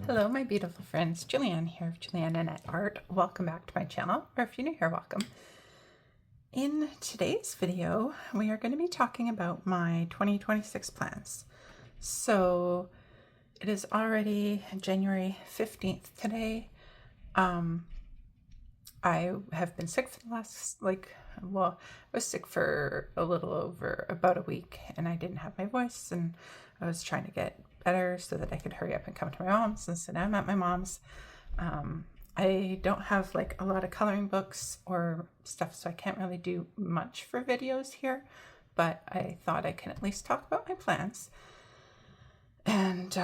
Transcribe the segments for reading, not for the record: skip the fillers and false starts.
Hello, my beautiful friends. Julianne here of Julianne Annette Art. Welcome back to my channel, or if you're new here, welcome. In today's video, we are going to be talking about my 2026 plans. So it is already January 15th today. I have been sick for the last, I was sick for a little over about a week, and I didn't have my voice, and I was trying to get better so that I could hurry up and come to my mom's, and so now I'm at my mom's. I don't have like a lot of coloring books or stuff, so I can't really do much for videos here, but I thought I can at least talk about my plans. And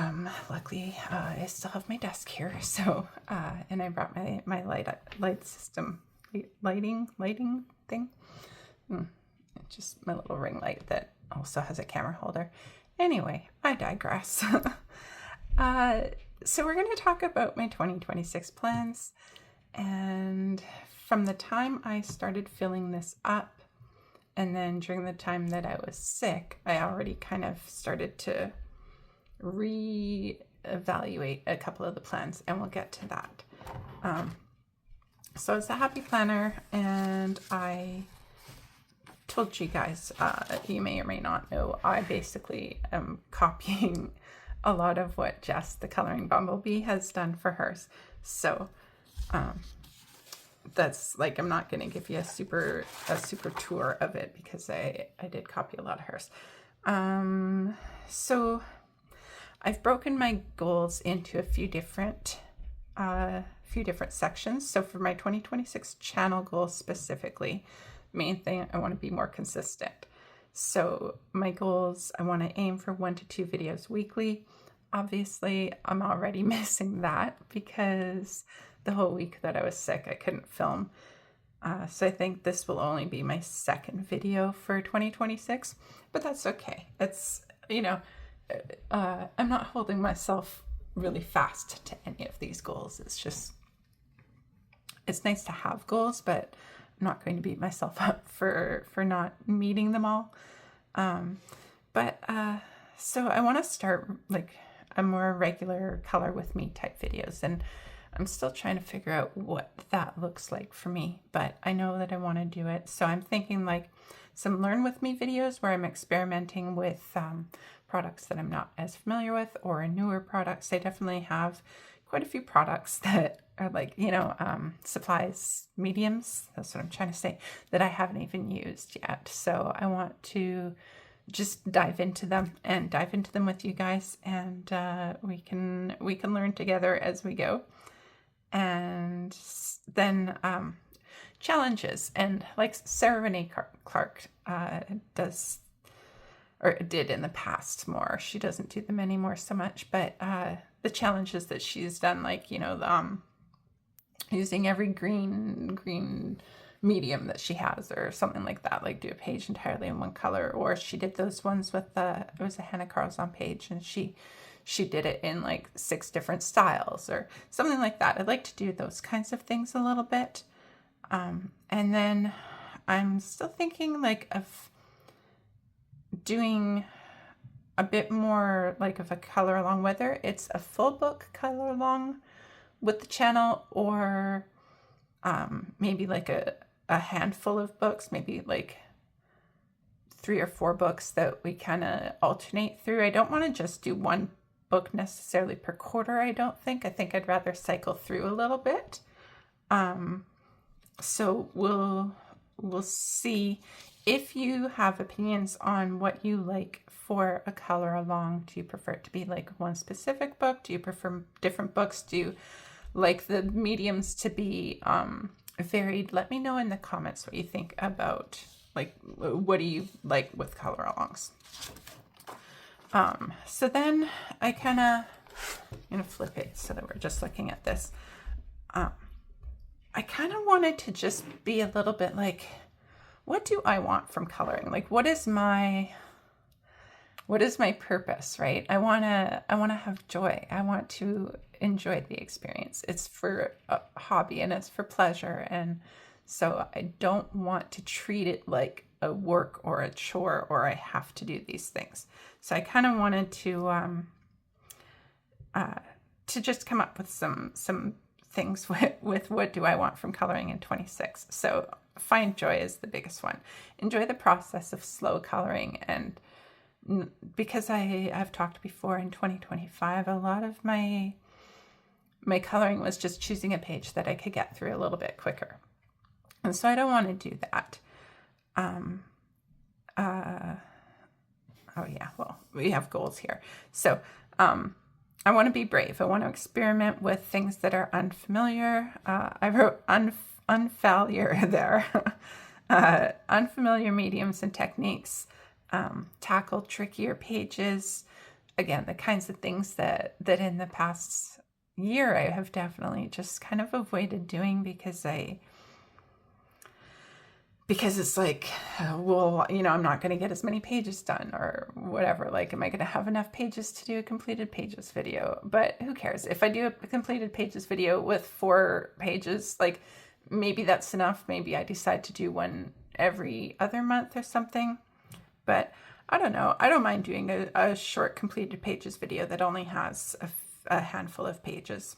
luckily I still have my desk here, so and I brought my light system lighting thing. It's just my little ring light that also has a camera holder. Anyway, I digress. So we're going to talk about my 2026 plans, and from the time I started filling this up, and then during the time that I was sick, I already kind of started to re-evaluate a couple of the plans, and we'll get to that. So it's a happy planner, and I told you guys, you may or may not know, I basically am copying a lot of what Jess, the Coloring Bumblebee, has done for hers. So that's like, I'm not going to give you a super tour of it because I did copy a lot of hers. So I've broken my goals into a few different sections. So for my 2026 channel goals specifically, main thing, I want to be more consistent. So my goals, I want to aim for 1 to 2 videos weekly. Obviously, I'm already missing that because the whole week that I was sick, I couldn't film. So I think this will only be my second video for 2026, but that's okay. It's, I'm not holding myself really fast to any of these goals. It's just, it's nice to have goals, but I'm not going to beat myself up for not meeting them all. So I want to start like a more regular color with me type videos, and I'm still trying to figure out what that looks like for me, but I know that I want to do it. So I'm thinking like some learn with me videos where I'm experimenting with products that I'm not as familiar with, or newer products. I definitely have quite a few products that are like, supplies, mediums, that's what I'm trying to say, that I haven't even used yet. So I want to just dive into them with you guys, and we can learn together as we go. And then challenges, and like Sarah Renee Clark does, or did in the past more. She doesn't do them anymore so much, but the challenges that she's done, like, using every green medium that she has, or something like that, like do a page entirely in one color. Or she did those ones with it was a Hannah Carlson page, and she did it in like 6 different styles or something like that. I'd like to do those kinds of things a little bit. And then I'm still thinking like of doing a bit more like of a color along, whether it's a full book color along with the channel, or maybe like a handful of books, maybe like 3 or 4 books that we kind of alternate through. I don't want to just do one book necessarily per quarter, I don't think. I think I'd rather cycle through a little bit. So we'll see. If you have opinions on what you like for a color along, do you prefer it to be like one specific book? Do you prefer different books? Do you like the mediums to be varied? Let me know in the comments what you think about, like, what do you like with color alongs. So then I kind of, I'm gonna flip it so that we're just looking at this. I kind of wanted to just be a little bit like, what do I want from coloring? Like, what is my purpose, right? I want to have joy. I want to enjoy the experience. It's for a hobby, and it's for pleasure. And so I don't want to treat it like a work or a chore, or I have to do these things. So I kind of wanted to to just come up with some things with what do I want from coloring in 26. So find joy is the biggest one. Enjoy the process of slow coloring. And because I've talked before, in 2025, a lot of my coloring was just choosing a page that I could get through a little bit quicker. And so I don't want to do that. Oh yeah, well, we have goals here. So I want to be brave. I want to experiment with things that are unfamiliar. I wrote unfailure there. Unfamiliar mediums and techniques. Tackle trickier pages. Again, the kinds of things that in the past year I have definitely just kind of avoided doing because it's like, well, I'm not going to get as many pages done or whatever. Like, am I going to have enough pages to do a completed pages video? But who cares? If I do a completed pages video with 4 pages, like maybe that's enough. Maybe I decide to do one every other month or something. But I don't know. I don't mind doing a short completed pages video that only has a handful of pages.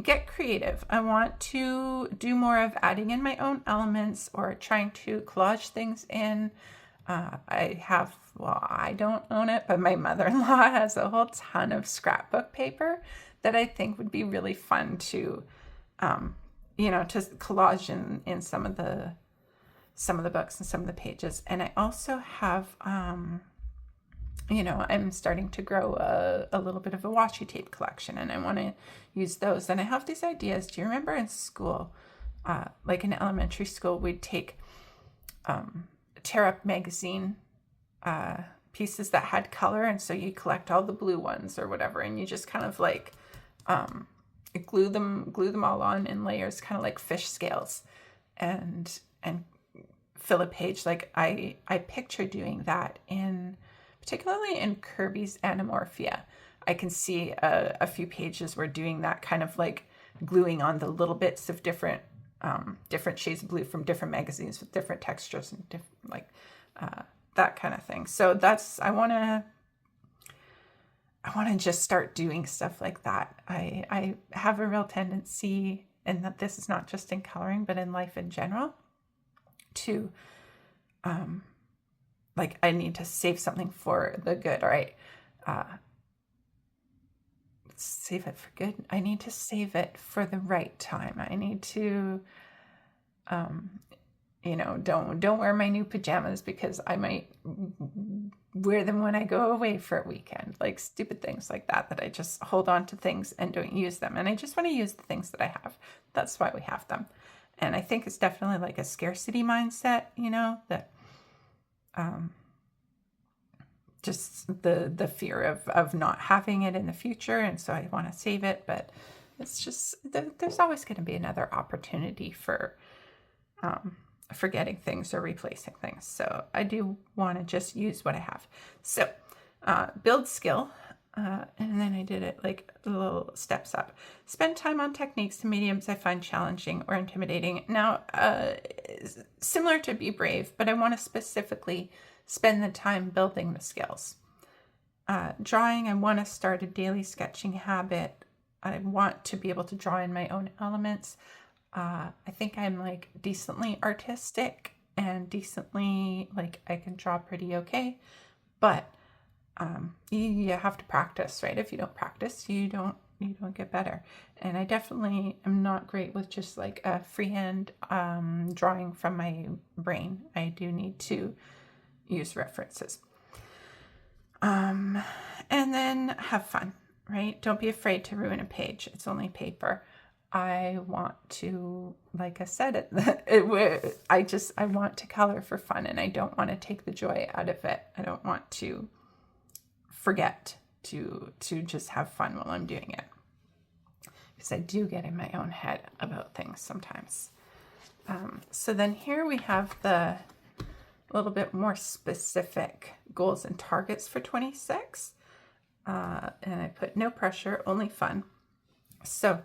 Get creative. I want to do more of adding in my own elements or trying to collage things in. I don't own it, but my mother-in-law has a whole ton of scrapbook paper that I think would be really fun to collage in some of the books and some of the pages. And I also have, I'm starting to grow a little bit of a washi tape collection, and I want to use those. And I have these ideas. Do you remember in school, like in elementary school, we'd take Tear Up magazine pieces that had color, and so you collect all the blue ones or whatever, and you just kind of like glue them all on in layers, kind of like fish scales, and fill a page. Like I picture doing that particularly in Kirby's Anamorphia. I can see a few pages where doing that, kind of like gluing on the little bits of different shades of blue from different magazines with different textures and different, that kind of thing. So I want to just start doing stuff like that. I have a real tendency, and that this is not just in coloring, but in life in general, to I need to save something for the good, all right? Save it for good. I need to save it for the right time. I need to, don't wear my new pajamas because I might wear them when I go away for a weekend. Like stupid things like that I just hold on to things and don't use them. And I just want to use the things that I have. That's why we have them. And I think it's definitely like a scarcity mindset, that just the fear of not having it in the future. And so I want to save it, but it's just, there's always going to be another opportunity for getting things or replacing things. So I do want to just use what I have. So build skill. And then I did it like little steps up. Spend time on techniques and mediums I find challenging or intimidating. Now, similar to Be Brave, but I want to specifically spend the time building the skills. Drawing, I want to start a daily sketching habit. I want to be able to draw in my own elements. I think I'm like decently artistic and decently, like I can draw pretty okay, but you have to practice, right? If you don't practice, you don't get better. And I definitely am not great with just like a freehand drawing from my brain. I do need to use references. And then have fun, right? Don't be afraid to ruin a page. It's only paper. I want to, like I said, I want to color for fun, and I don't want to take the joy out of it. I don't want to forget to just have fun while I'm doing it, because I do get in my own head about things sometimes. So then here we have the little bit more specific goals and targets for 26. And I put no pressure, only fun. So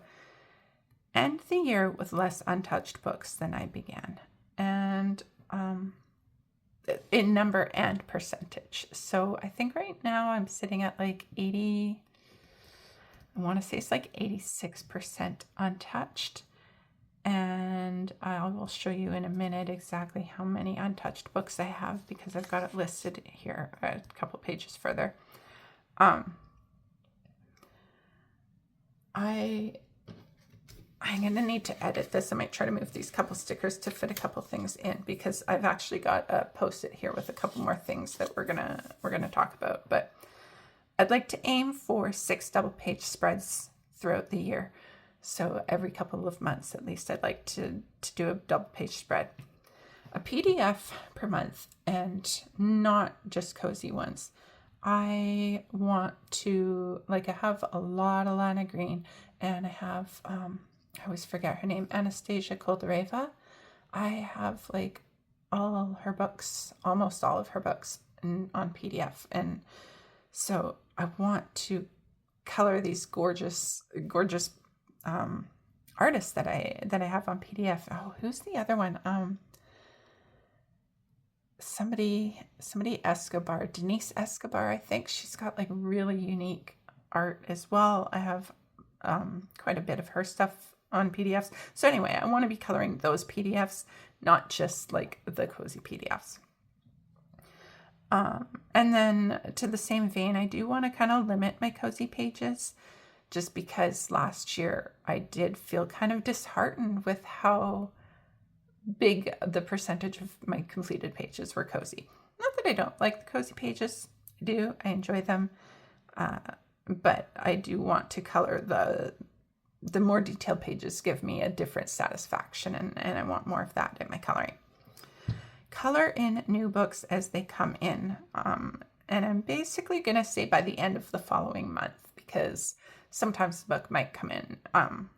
end the year with less untouched books than I began. And in number and percentage. So I think right now I'm sitting at like 80, I want to say it's like 86% untouched. And I will show you in a minute exactly how many untouched books I have because I've got it listed here a couple pages further. I'm going to need to edit this. I might try to move these couple stickers to fit a couple things in because I've actually got a post-it here with a couple more things that we're gonna talk about. But I'd like to aim for 6 double-page spreads throughout the year. So every couple of months, at least, I'd like to do a double-page spread. A PDF per month, and not just cozy ones. I want to, like, I have a lot of Lana Green, and I have, I always forget her name, Anastasia Koldareva. I have, like, all her books, almost all of her books on PDF, and so I want to color these gorgeous artists that I have on PDF. Oh, who's the other one? Somebody Escobar, Denise Escobar, I think. She's got like really unique art as well. I have quite a bit of her stuff on PDFs. So anyway, I want to be coloring those PDFs, not just like the cozy PDFs. And then to the same vein, I do want to kind of limit my cozy pages, just because last year I did feel kind of disheartened with how big the percentage of my completed pages were cozy. Not that I don't like the cozy pages. I do. I enjoy them. But I do want to color the more detailed pages give me a different satisfaction, and I want more of that in my coloring. Color in new books as they come in. And I'm basically going to say by the end of the following month, because sometimes the book might come in, and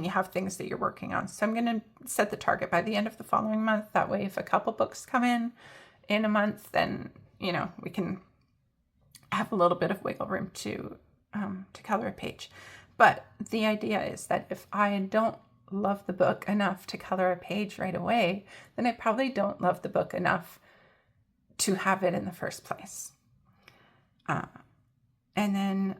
you have things that you're working on. So I'm going to set the target by the end of the following month. That way, if a couple books come in a month, then, we can have a little bit of wiggle room to color a page. But the idea is that if I don't love the book enough to color a page right away, then I probably don't love the book enough to have it in the first place. And then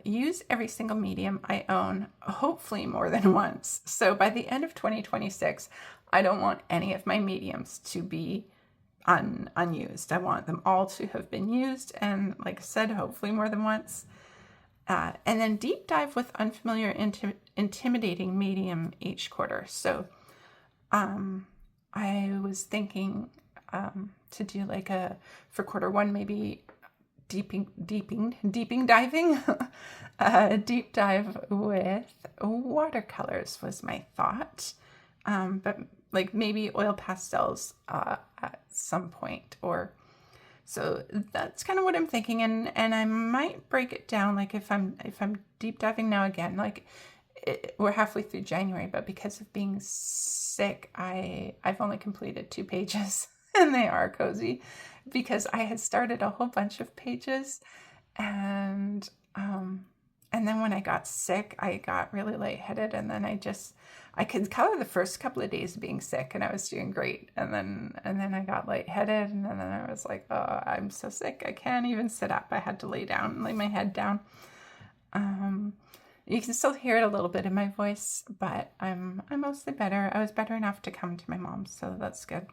use every single medium I own, hopefully more than once. So by the end of 2026, I don't want any of my mediums to be unused. I want them all to have been used, and like I said, hopefully more than once. And then deep dive with unfamiliar, intimidating medium each quarter. So I was thinking to do like for quarter one, maybe deep diving, deep dive with watercolors was my thought. But like maybe oil pastels at some point, or so that's kind of what I'm thinking. And I might break it down, like if I'm deep diving now again, like we're halfway through January, but because of being sick, I've only completed 2 pages and they are cozy because I had started a whole bunch of pages, and then when I got sick, I got really lightheaded, and then I could color the first couple of days of being sick and I was doing great. And then I got lightheaded, and then I was like, oh, I'm so sick. I can't even sit up. I had to lay down and lay my head down. You can still hear it a little bit in my voice, but I'm mostly better. I was better enough to come to my mom, so that's good.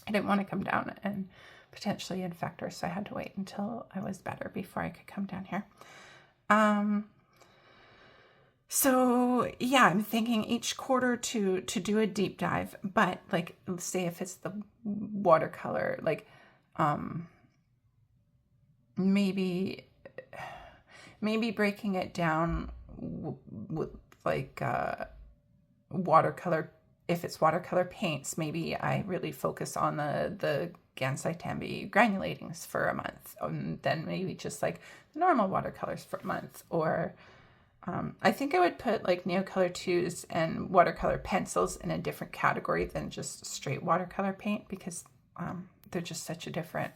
I didn't want to come down and potentially infect her, so I had to wait until I was better before I could come down here. So yeah, I'm thinking each quarter to do a deep dive, but like, let's say if it's the watercolor, like, maybe breaking it down with like, watercolor. If it's watercolor paints, maybe I really focus on the Gansai Tambi granulatings for a month, and then maybe just like normal watercolors for a month. Or I think I would put like Neocolor 2s and watercolor pencils in a different category than just straight watercolor paint, because they're just such a different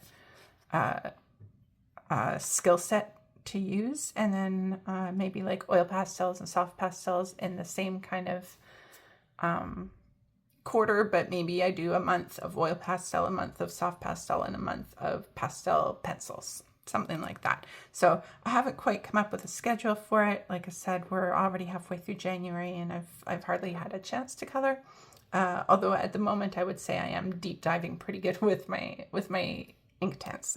skill set to use. And then maybe like oil pastels and soft pastels in the same kind of quarter, but maybe I do a month of oil pastel, a month of soft pastel, and a month of pastel pencils. something like that. So I haven't quite come up with a schedule for it. Like I said, we're already halfway through January and I've hardly had a chance to color. Although at the moment I would say I am deep diving pretty good with my Inktense.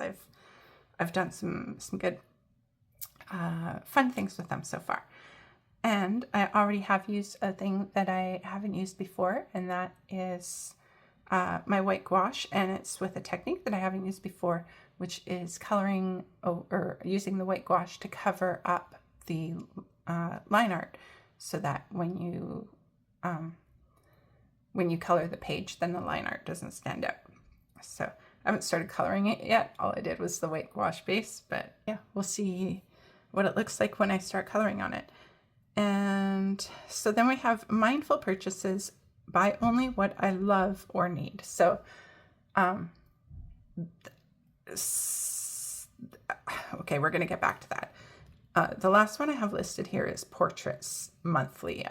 I've done some good fun things with them so far. And I already have used a thing that I haven't used before, and that is my white gouache, and it's with a technique that I haven't used before, which is coloring or using the white gouache to cover up the line art, so that when you color the page, then the line art doesn't stand out. So I haven't started coloring it yet. All I did was the white gouache base, but yeah, we'll see what it looks like when I start coloring on it. And so then we have mindful purchases, buy only what I love or need. So, okay, we're going to get back to that. The last one I have listed here is portraits monthly.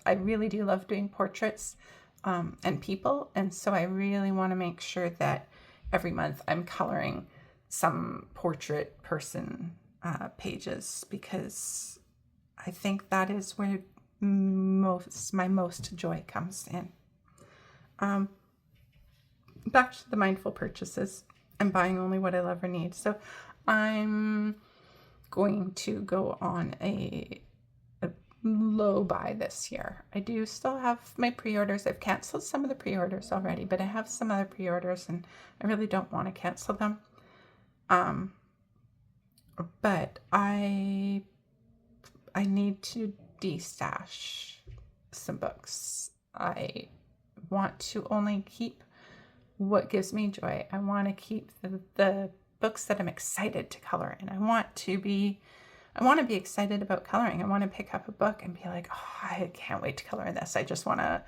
I really do love doing portraits and people. And so I really want to make sure that every month I'm coloring some portrait person pages, because I think that is where my most joy comes in. Back to the mindful purchases and buying only what I love or need. So I'm going to go on a low buy this year. I do still have my pre-orders. I've canceled some of the pre-orders already, but I have some other pre-orders and I really don't want to cancel them. But I need to de-stash some books. I want to only keep what gives me joy. I want to keep the books that I'm excited to color in. I want to be excited about coloring. I want to pick up a book and be like, oh, I can't wait to color in this. I just want to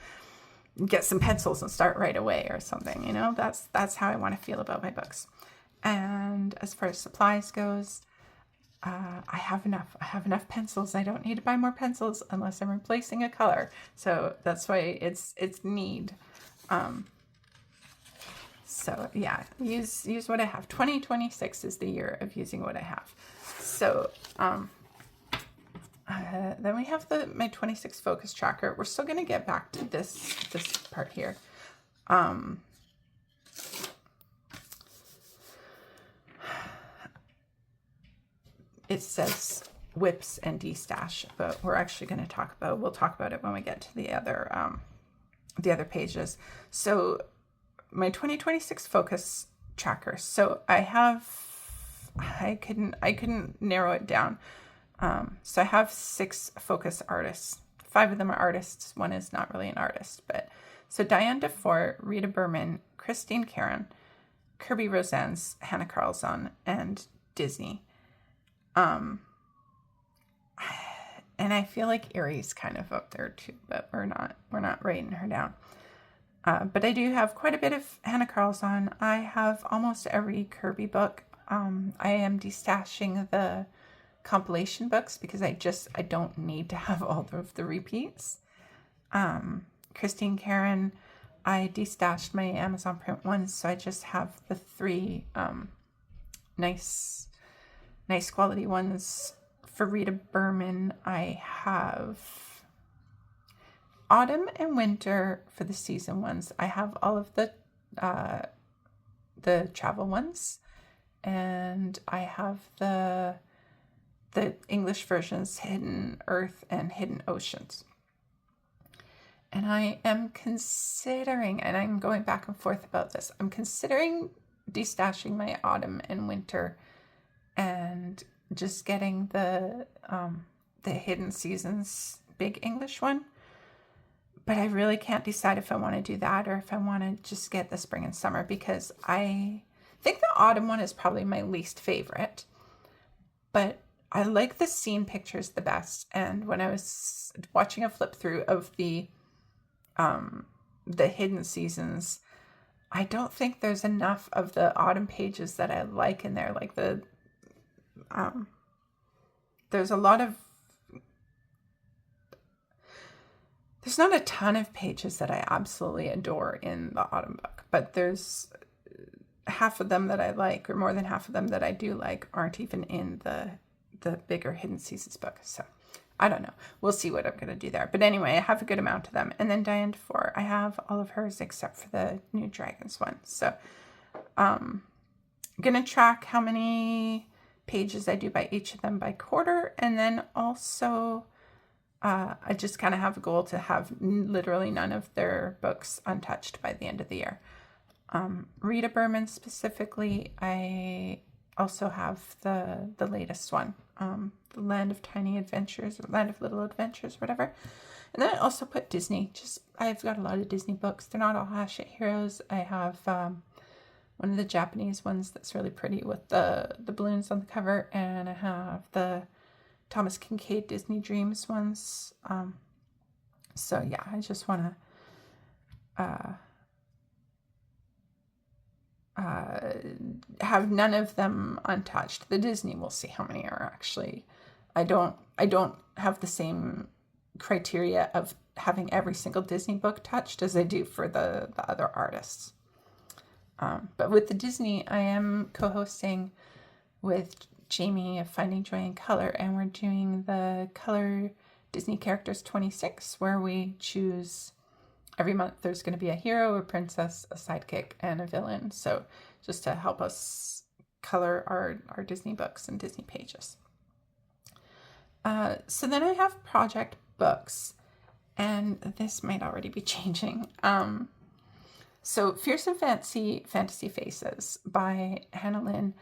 get some pencils and start right away or something. You know, that's how I want to feel about my books. And as far as supplies goes, I have enough. I have enough pencils. I don't need to buy more pencils unless I'm replacing a color. So that's why it's need. So yeah, use what I have. 2026 is the year of using what I have. So then we have my 26 focus tracker. We're still gonna get back to this part here. It says whips and de-stash, but we're actually going to we'll talk about it when we get to the other pages. So my 2026 focus tracker. So I couldn't narrow it down. So I have 6 focus artists. 5 of them are artists. One is not really an artist, but so Diane DeFore, Rita Berman, Christine Karen, Kirby Rosenz, Hannah Carlson, and Disney. And I feel like Erie's kind of up there too, but we're not writing her down. But I do have quite a bit of Hannah Carlson. I have almost every Kirby book. I am destashing the compilation books because I don't need to have all of the repeats. Christine Karen, I destashed my Amazon print ones, so I just have the 3 nice quality ones. For Rita Berman, I have autumn and winter for the season ones. I have all of the travel ones, and I have the English versions, Hidden Earth and Hidden Oceans. And I am considering, and I'm going back and forth about this, I'm considering destashing my autumn and winter and just getting the Hidden Seasons big English one. But I really can't decide if I want to do that or if I want to just get the spring and summer, because I think the autumn one is probably my least favorite. But I like the scene pictures the best. And when I was watching a flip through of the Hidden Seasons, I don't think there's enough of the autumn pages that I like in there. Like there's not a ton of pages that I absolutely adore in the autumn book, but half of them that I like, or more than half of them that I do like, aren't even in the bigger Hidden Seasons book. So I don't know. We'll see what I'm going to do there. But anyway, I have a good amount of them. And then Diane DeFore, I have all of hers except for the New Dragons one. So I'm going to track how many pages I do by each of them by quarter. And then also I just kind of have a goal to have literally none of their books untouched by the end of the year. Rita Berman specifically, I also have the latest one, the Land of Tiny Adventures, or Land of Little Adventures, whatever. And then I also put Disney. I've got a lot of Disney books. They're not all Hachette Heroes. I have one of the Japanese ones that's really pretty with the balloons on the cover, and I have the Thomas Kincaid Disney Dreams ones. So yeah, I just want to have none of them untouched. The Disney, we'll see how many are actually. I don't have the same criteria of having every single Disney book touched as I do for the other artists. But with the Disney, I am co-hosting with Jamie of Finding Joy in Color, and we're doing the Color Disney Characters 26, where we choose every month. There's going to be a hero, a princess, a sidekick, and a villain. So just to help us color our Disney books and Disney pages. So then I have project books, and this might already be changing. So Fierce and Fantasy Faces by Hannah Lynn.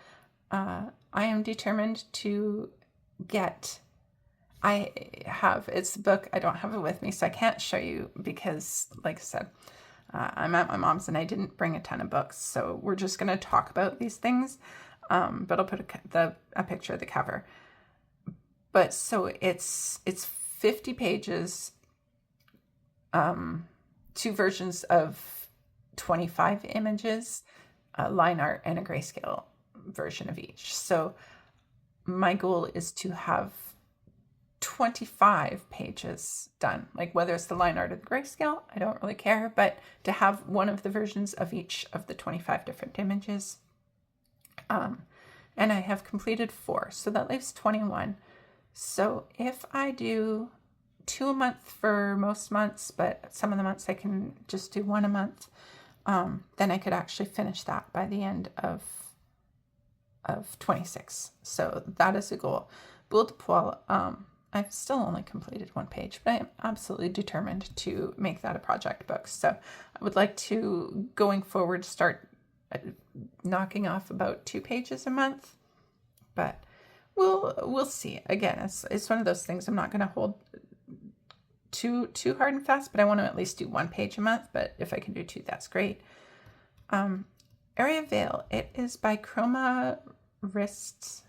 I am determined to get. It's the book. I don't have it with me, so I can't show you because, like I said, I'm at my mom's and I didn't bring a ton of books. So we're just going to talk about these things. But I'll put a picture of the cover. But so it's 50 pages, 2 versions of 25 images, line art, and a grayscale version of each. So my goal is to have 25 pages done, like whether it's the line art or the grayscale, I don't really care, but to have one of the versions of each of the 25 different images. And I have completed 4, so that leaves 21. So if I do 2 a month for most months, but some of the months I can just do 1 a month, then I could actually finish that by the end of 26. So that is a goal. Boule de Poil, I've still only completed 1 page, but I am absolutely determined to make that a project book. So I would like to, going forward, start knocking off about 2 pages a month, but we'll see. Again, it's one of those things I'm not going to hold too hard and fast, but I want to at least do 1 page a month. But if I can do 2, that's great. Area Veil, it is by Chroma Wrists,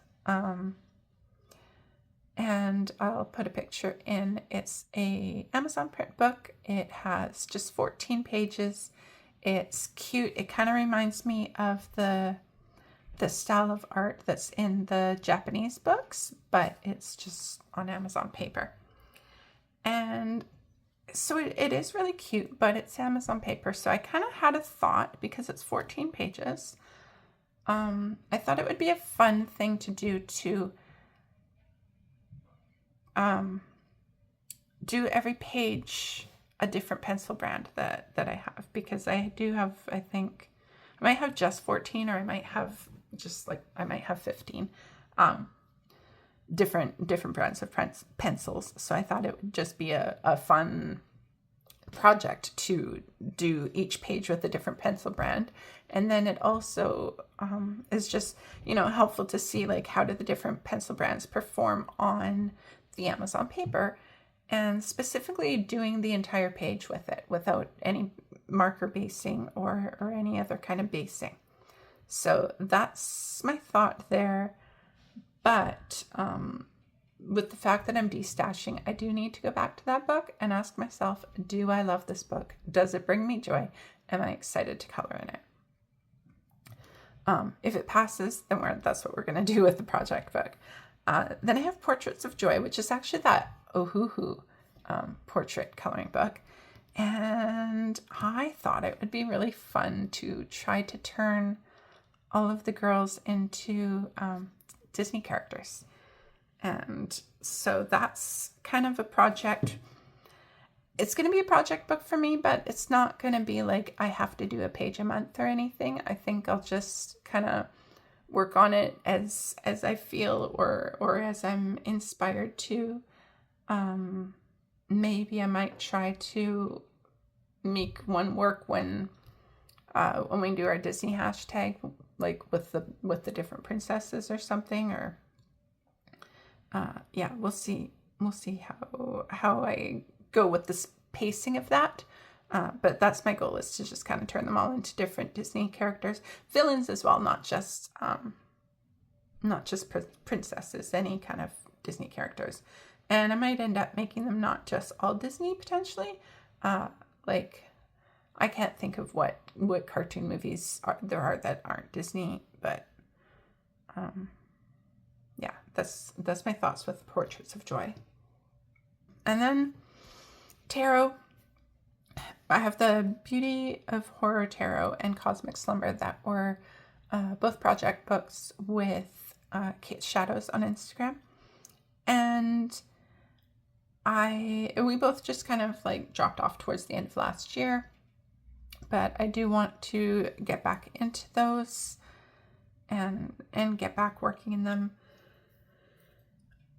and I'll put a picture in. It's a Amazon print book. It has just 14 pages. It's cute. It kind of reminds me of the style of art that's in the Japanese books, but it's just on Amazon paper. And so it is really cute, but it's Amazon paper. So I kind of had a thought, because it's 14 pages. I thought it would be a fun thing to do to do every page a different pencil brand that I have, because I do have, I think I might have just 14, or I might have I might have 15 different brands of pencils. So I thought it would just be a fun project to do each page with a different pencil brand. And then it also is just, helpful to see, like, how do the different pencil brands perform on the Amazon paper, and specifically doing the entire page with it without any marker basing or any other kind of basing. So that's my thought there. But with the fact that I'm destashing, I do need to go back to that book and ask myself, do I love this book? Does it bring me joy? Am I excited to color in it? If it passes, then that's what we're going to do with the project book. Then I have Portraits of Joy, which is actually that Ohuhu portrait coloring book. And I thought it would be really fun to try to turn all of the girls into Disney characters. And so that's kind of a project. It's going to be a project book for me, but it's not going to be like I have to do a page a month or anything. I think I'll just kind of work on it as I feel or as I'm inspired to. Maybe I might try to make one work when we do our Disney hashtag, like with the different princesses or something, or yeah, we'll see how I go with this pacing of that. But that's my goal, is to just kind of turn them all into different Disney characters, villains as well, not just princesses, any kind of Disney characters. And I might end up making them not just all Disney potentially. Like, I can't think of what cartoon movies there are that aren't Disney, but yeah, that's my thoughts with Portraits of Joy. And then tarot. I have the Beauty of Horror Tarot and Cosmic Slumber that were both project books with Kate Shadows on Instagram. And we both just kind of like dropped off towards the end of last year. But I do want to get back into those and get back working in them.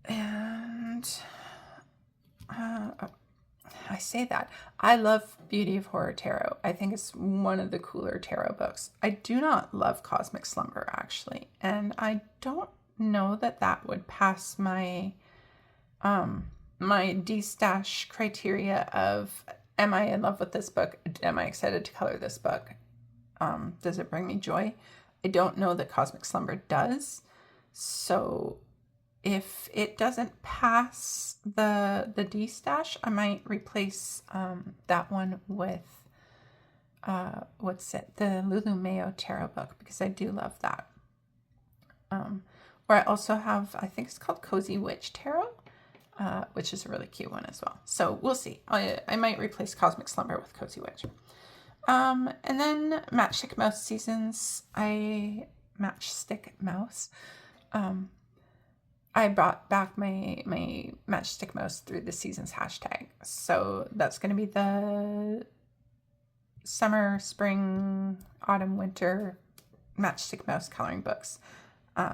And I say that. I love Beauty of Horror Tarot. I think it's one of the cooler tarot books. I do not love Cosmic Slumber, actually. And I don't know that would pass my my D-stash criteria of, am I in love with this book? Am I excited to color this book? Does it bring me joy? I don't know that Cosmic Slumber does. So if it doesn't pass the D-stash, I might replace that one with, the Lulu Mayo Tarot book, because I do love that. Or I also have, I think it's called Cozy Witch Tarot, which is a really cute one as well. So we'll see. I might replace Cosmic Slumber with Cozy Witch. And then Matchstick Mouse Seasons. Matchstick Mouse. I brought back my Matchstick Mouse through the Seasons hashtag. So that's going to be the summer, spring, autumn, winter Matchstick Mouse coloring books.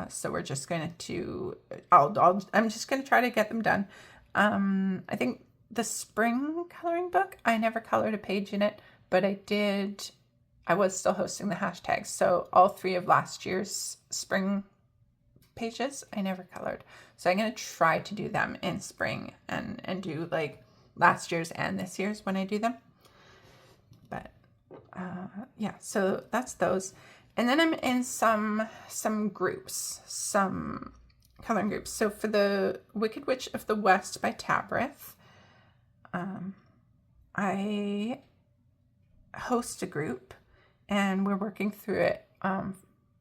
So we're just going to, I'm just going to try to get them done. I think the spring coloring book, I never colored a page in it, but I was still hosting the hashtags. So all 3 of last year's spring pages, I never colored. So I'm going to try to do them in spring and do like last year's and this year's when I do them. But yeah, so that's those. And then I'm in some groups, some coloring groups. So for the Wicked Witch of the West by Tabrith, I host a group and we're working through it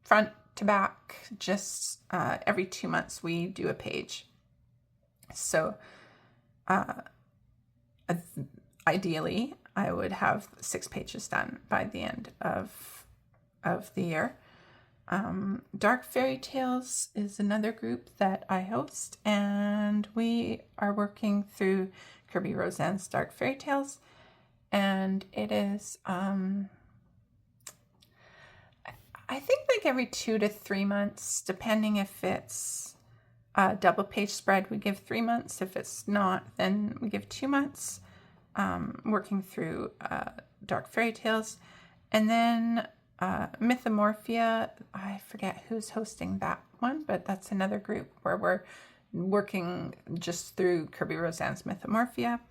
front to back. Just every 2 months we do a page. So ideally I would have 6 pages done by the end of the year. Dark Fairy Tales is another group that I host, and we are working through Kirby Roseanne's Dark Fairy Tales, and it is I think like every 2 to 3 months, depending if it's a double page spread, we give 3 months. If it's not, then we give 2 months, working through Dark Fairy Tales. And then Mythomorphia, I forget who's hosting that one, but that's another group where we're working just through Kirby Roseanne's Mythomorphia.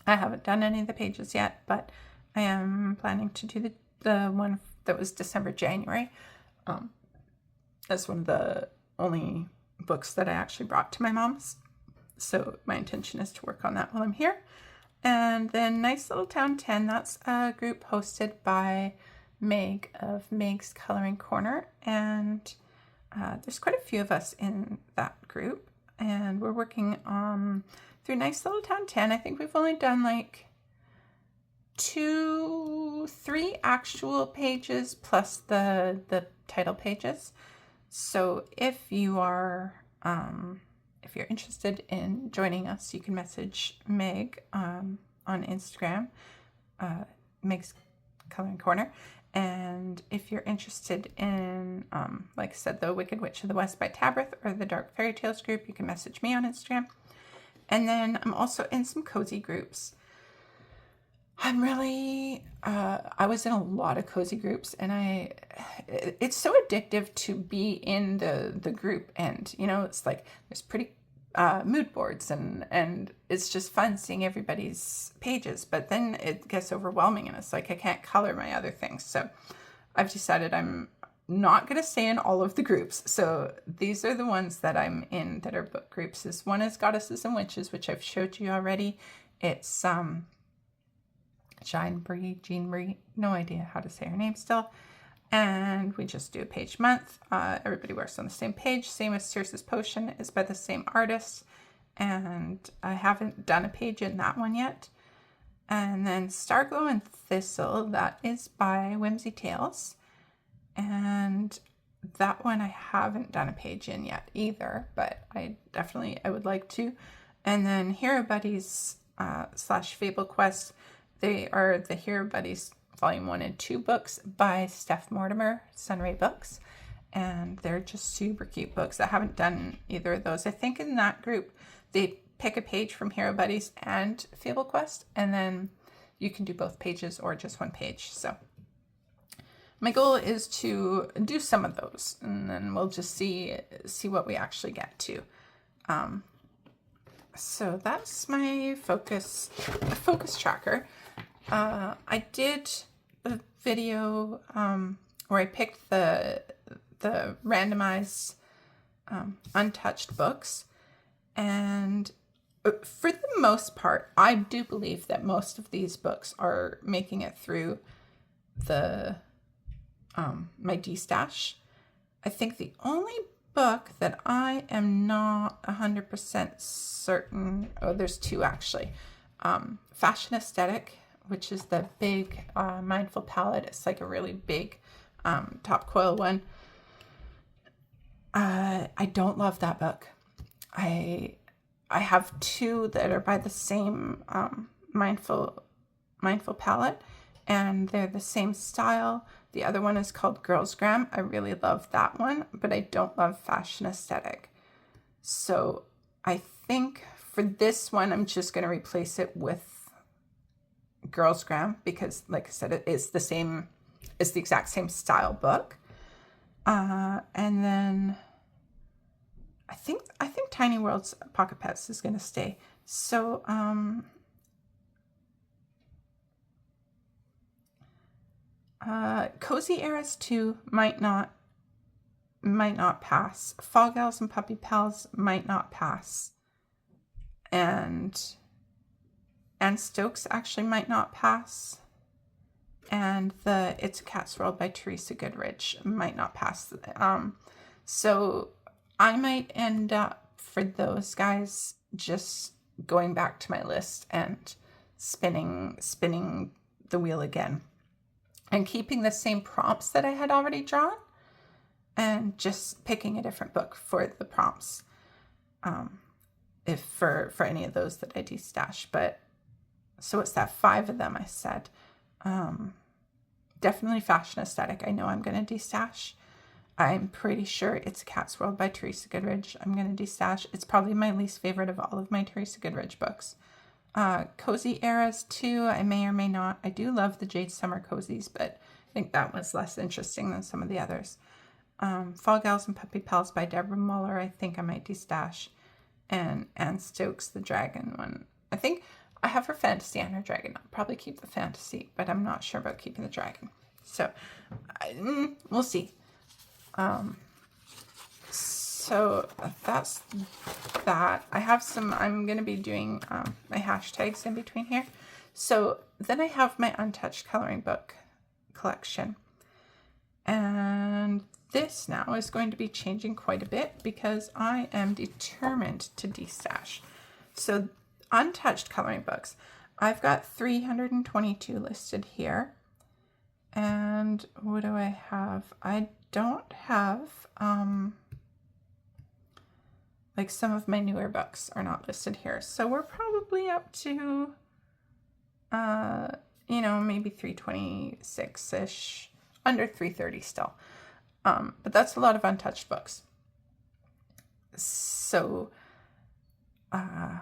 I haven't done any of the pages yet, but I am planning to do the one that was December, January. That's one of the only books that I actually brought to my mom's. So my intention is to work on that while I'm here. And then Nice Little Town 10, that's a group hosted by Meg of Meg's Coloring Corner, and there's quite a few of us in that group, and we're working through Nice Little Town 10. I think we've only done like 3 actual pages plus the title pages. So if you are if you're interested in joining us, you can message Meg on Instagram, Meg's Coloring Corner. And if you're interested in, like I said, the Wicked Witch of the West by Tabrith or the Dark Fairy Tales group, you can message me on Instagram. And then I'm also in some cozy groups. I'm really, I was in a lot of cozy groups, and it's so addictive to be in the group. And, you know, it's like, there's pretty mood boards, and it's just fun seeing everybody's pages, but then it gets overwhelming, and it's like, I can't color my other things. So I've decided I'm not going to stay in all of the groups. So these are the ones that I'm in that are book groups. This one is Goddesses and Witches, which I've showed you already. It's, Jean Brie, no idea how to say her name still. And we just do a page a month. Everybody works on the same page. Same as Circe's Potion is by the same artist. And I haven't done a page in that one yet. And then Starglow and Thistle, that is by Whimsy Tales. And that one I haven't done a page in yet either, but I would like to. And then Hero Buddies / Fable Quest, they are the Hero Buddies Volume 1 and 2 books by Steph Mortimer, Sunray Books. And they're just super cute books. I haven't done either of those. I think in that group, they pick a page from Hero Buddies and Fable Quest, and then you can do both pages or just one page. So my goal is to do some of those, and then we'll just see what we actually get to. So that's my focus tracker. I did a video where I picked the randomized untouched books, and for the most part, I do believe that most of these books are making it through the my D-stash. I think the only book that I am not 100% certain, there's 2 actually. Fashion Aesthetic, which is the big Mindful palette. It's like a really big top coil one. I don't love that book. I have 2 that are by the same Mindful palette, and they're the same style. The other one is called Girls Gram. I really love that one, but I don't love Fashion Aesthetic. So I think for this one, I'm just going to replace it with Girls Gram because, like I said, it is the exact same style book. And then I think Tiny Worlds Pocket Pets is going to stay. So Cozy Eras 2 might not pass. Fall Gals and Puppy Pals might not pass. And Anne Stokes actually might not pass. And the It's a Cat's World by Teresa Goodrich might not pass. So I might end up, for those guys, just going back to my list and spinning the wheel again. And keeping the same prompts that I had already drawn. And just picking a different book for the prompts. If for any of those that I de-stash. But, so it's that 5 of them I said. Definitely Fashion Aesthetic. I know I'm going to de-stash. I'm pretty sure It's a Cat's World by Teresa Goodrich. I'm going to de-stash. It's probably my least favorite of all of my Teresa Goodrich books. Cozy Eras 2, I may or may not. I do love the Jade Summer Cozies, but I think that one's less interesting than some of the others. Fall Gals and Puppy Pals by Deborah Muller, I think I might de-stash. And Anne Stokes, the Dragon one. I think I have her fantasy and her dragon. I'll probably keep the fantasy, but I'm not sure about keeping the dragon. So, we'll see. So that's that. I have I'm going to be doing my hashtags in between here. So then I have my untouched coloring book collection. And this now is going to be changing quite a bit because I am determined to de-stash. So untouched coloring books. I've got 322 listed here. And what do I have? I don't have, like some of my newer books are not listed here. So we're probably up to, you know, maybe 326-ish, under 330 still. But that's a lot of untouched books. So, I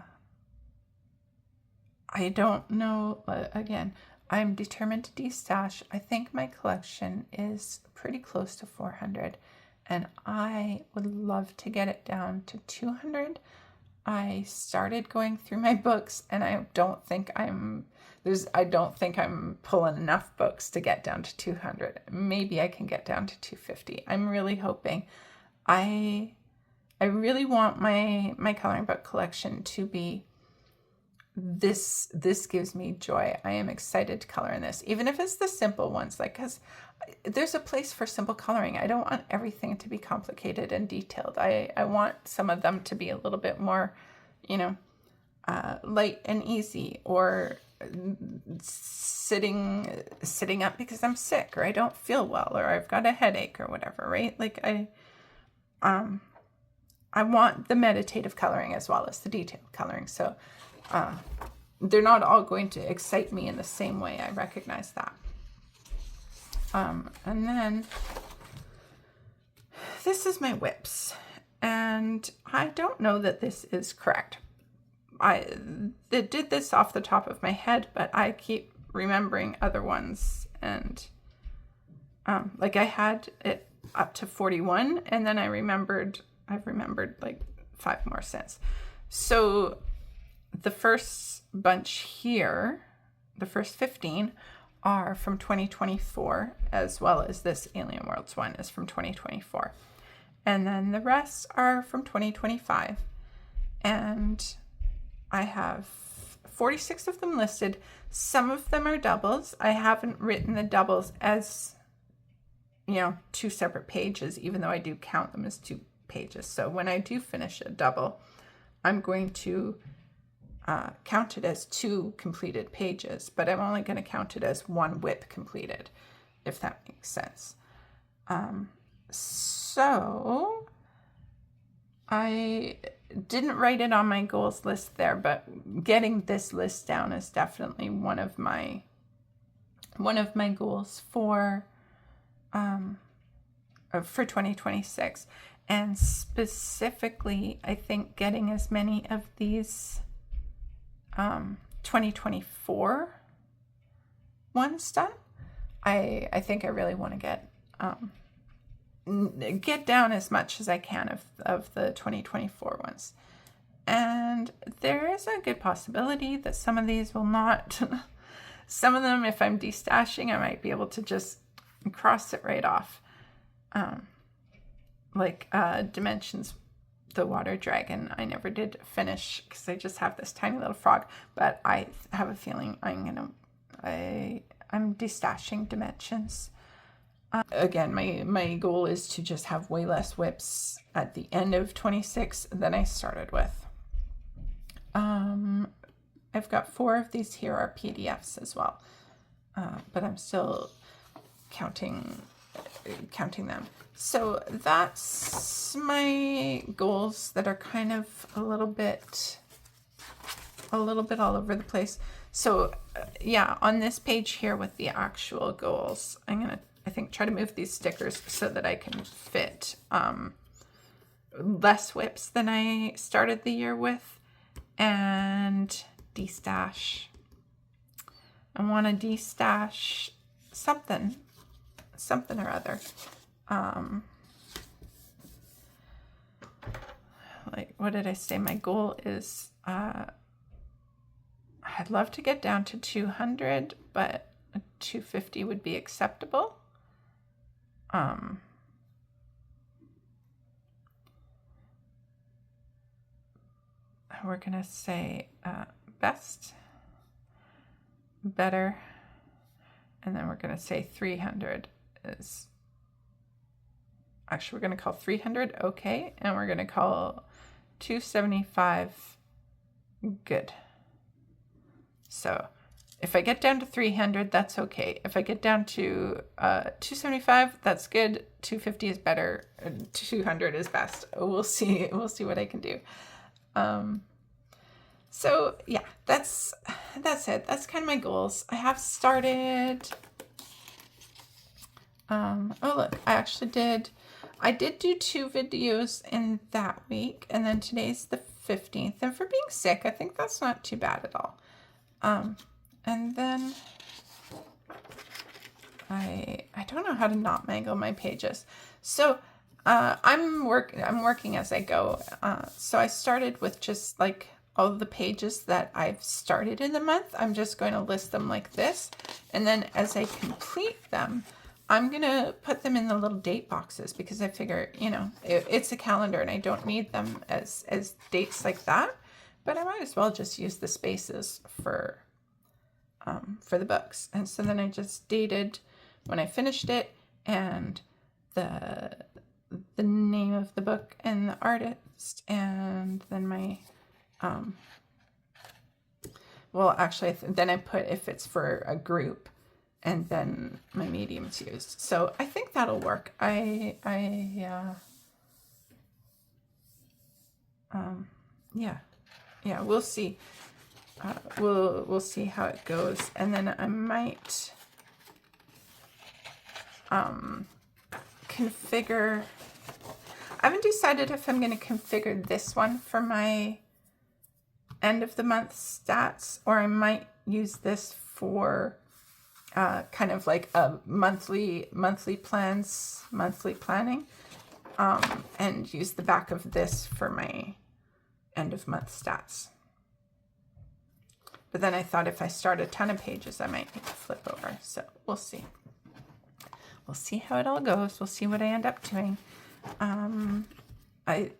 don't know, again, I'm determined to destash. I think my collection is pretty close to 400, and I would love to get it down to 200. I started going through my books, and I don't think I'm pulling enough books to get down to 200. Maybe I can get down to 250. I'm really hoping. I really want my coloring book collection to be this gives me joy. I am excited to color in this, even if it's the simple ones, like, because there's a place for simple coloring. I don't want everything to be complicated and detailed. I want some of them to be a little bit more, you know, light and easy, or sitting up because I'm sick, or I don't feel well, or I've got a headache, or whatever, right? Like I want the meditative coloring as well as the detailed coloring. So they're not all going to excite me in the same way. I recognize that. And then this is my whips, and I don't know that this is correct. I did this off the top of my head, but I keep remembering other ones, and like I had it up to 41, and then I've remembered like 5 more since. So the first bunch here, the first 15, are from 2024, as well as this Alien Worlds one is from 2024. And then the rest are from 2025. And I have 46 of them listed. Some of them are doubles. I haven't written the doubles as, you know, 2 separate pages, even though I do count them as 2 pages. So when I do finish a double, I'm going to count it as 2 completed pages, but I'm only going to count it as 1 whip completed, if that makes sense. So I didn't write it on my goals list there, but getting this list down is definitely one of my goals for 2026. And specifically, I think getting as many of these 2024 ones done. I think I really want to get down as much as I can of the 2024 ones. And there is a good possibility that some of these will not. Some of them, if I'm destashing, I might be able to just cross it right off. Like Dimensions, the water dragon, I never did finish because I just have this tiny little frog, but I have a feeling I'm destashing Dimensions. Again, my goal is to just have way less whips at the end of 26 than I started with. I've got 4 of these here are PDFs as well, but I'm still counting them. So that's my goals that are kind of a little bit all over the place. So yeah, on this page here with the actual goals, I'm gonna, I think, try to move these stickers so that I can fit less whips than I started the year with, and destash. I want to destash something or other. Like, what did I say? My goal is, I'd love to get down to 200, but 250 would be acceptable. We're going to say best, better, and then we're going to say 300 is, actually we're going to call 300 okay, and we're going to call 275 good. So if I get down to 300, that's okay. If I get down to 275, that's good. 250 is better. 200 is best. We'll see. We'll see what I can do. So yeah, that's it. That's kind of my goals. I have started. Oh look, I did do 2 videos in that week, and then today's the 15th. And for being sick, I think that's not too bad at all. And then I don't know how to not mangle my pages. So I'm working as I go. So I started with just like all the pages that I've started in the month. I'm just going to list them like this, and then as I complete them, I'm going to put them in the little date boxes, because I figure, you know, it's a calendar and I don't need them as dates like that, but I might as well just use the spaces for the books. And so then I just dated when I finished it, and the name of the book and the artist, and then my, well, actually, then I put if it's for a group, and then my mediums used. So I think that'll work. Yeah, we'll see. We'll see how it goes. And then I might configure. I haven't decided if I'm going to configure this one for my end of the month stats, or I might use this for kind of like a monthly planning, and use the back of this for my end of month stats. But then I thought if I start a ton of pages, I might need to flip over. So we'll see. We'll see how it all goes. We'll see what I end up doing. I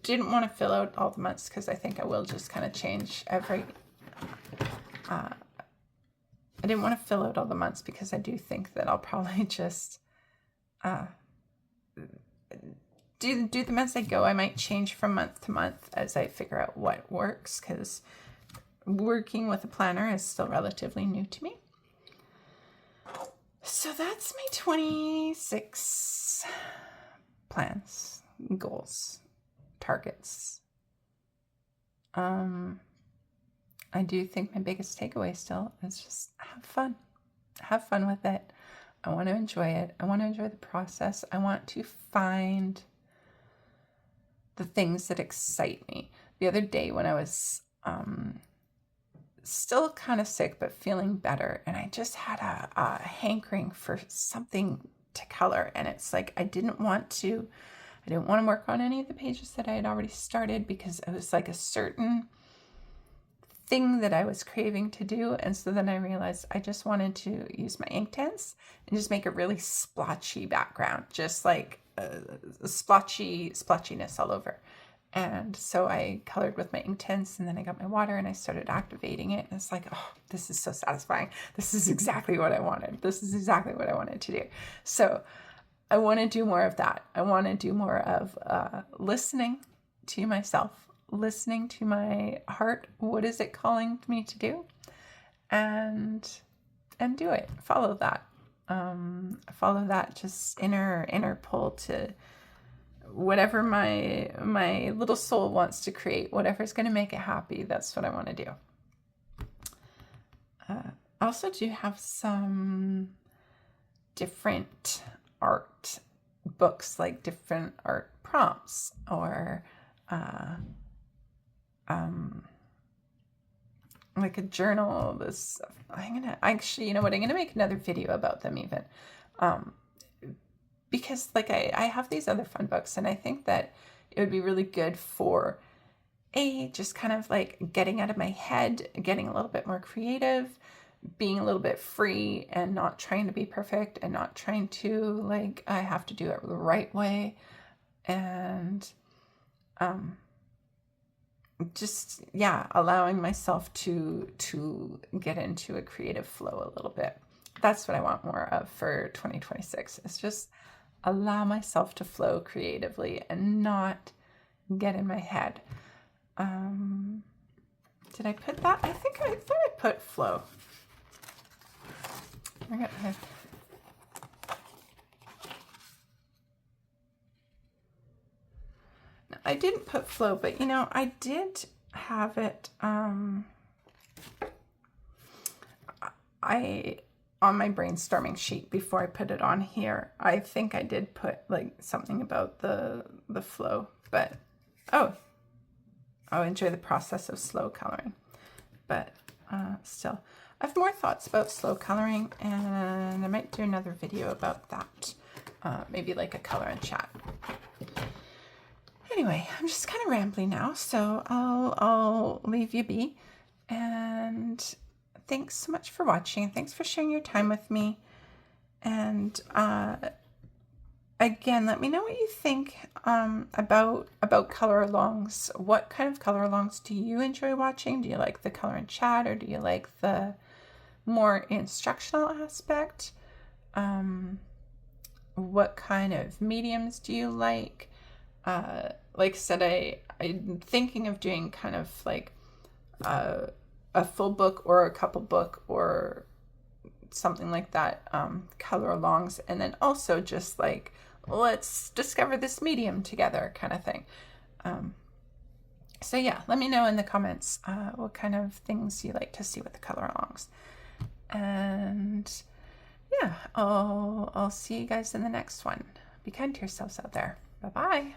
didn't want to fill out all the months, because I think I will just kind of change every... I didn't want to fill out all the months, because I do think that I'll probably just do them as I go. I might change from month to month as I figure out what works, because working with a planner is still relatively new to me. So that's my 26 plans, goals, targets. I do think my biggest takeaway still is just have fun. Have fun with it. I want to enjoy it. I want to enjoy the process. I want to find the things that excite me. The other day when I was still kind of sick but feeling better, and I just had a hankering for something to color, and it's like I didn't want to work on any of the pages that I had already started, because it was like a certain thing that I was craving to do. And so then I realized I just wanted to use my Inktense and just make a really splotchy background, just like splotchiness all over. And so I colored with my Inktense, and then I got my water and I started activating it. And it's like, oh, this is so satisfying. This is exactly what I wanted. This is exactly what I wanted to do. So I want to do more of that. I want to do more of listening to myself, listening to my heart. What is it calling me to do? And do it. Follow that. Follow that just inner pull to whatever my little soul wants to create, whatever's going to make it happy. That's what I want to do. I also do have some different art books, like different art prompts, or like a journal. I'm gonna actually, you know what, I'm gonna make another video about them even, because like I have these other fun books, and I think that it would be really good for just kind of like getting out of my head, getting a little bit more creative, being a little bit free, and not trying to be perfect, and not trying to like I have to do it the right way, and just allowing myself to get into a creative flow a little bit. That's what I want more of for 2026. It's just allow myself to flow creatively and not get in my head. Did I put that? I thought I put flow. No, I didn't put flow, but you know, I did have it, on my brainstorming sheet before I put it on here. I think I did put like something about the flow, but I'll enjoy the process of slow coloring. But still, I have more thoughts about slow coloring, and I might do another video about that. Maybe like a color and chat. Anyway, I'm just kind of rambling now, so I'll leave you be. And thanks so much for watching. Thanks for sharing your time with me. And again, let me know what you think about color alongs. What kind of color alongs do you enjoy watching? Do you like the color and chat, or do you like the more instructional aspect? What kind of mediums do you like? Like I said, I'm thinking of doing kind of like a full book or a couple book or something like that, color alongs, and then also just like, let's discover this medium together kind of thing. So yeah, let me know in the comments what kind of things you like to see with the color alongs. And yeah, I'll see you guys in the next one. Be kind to yourselves out there. Bye-bye.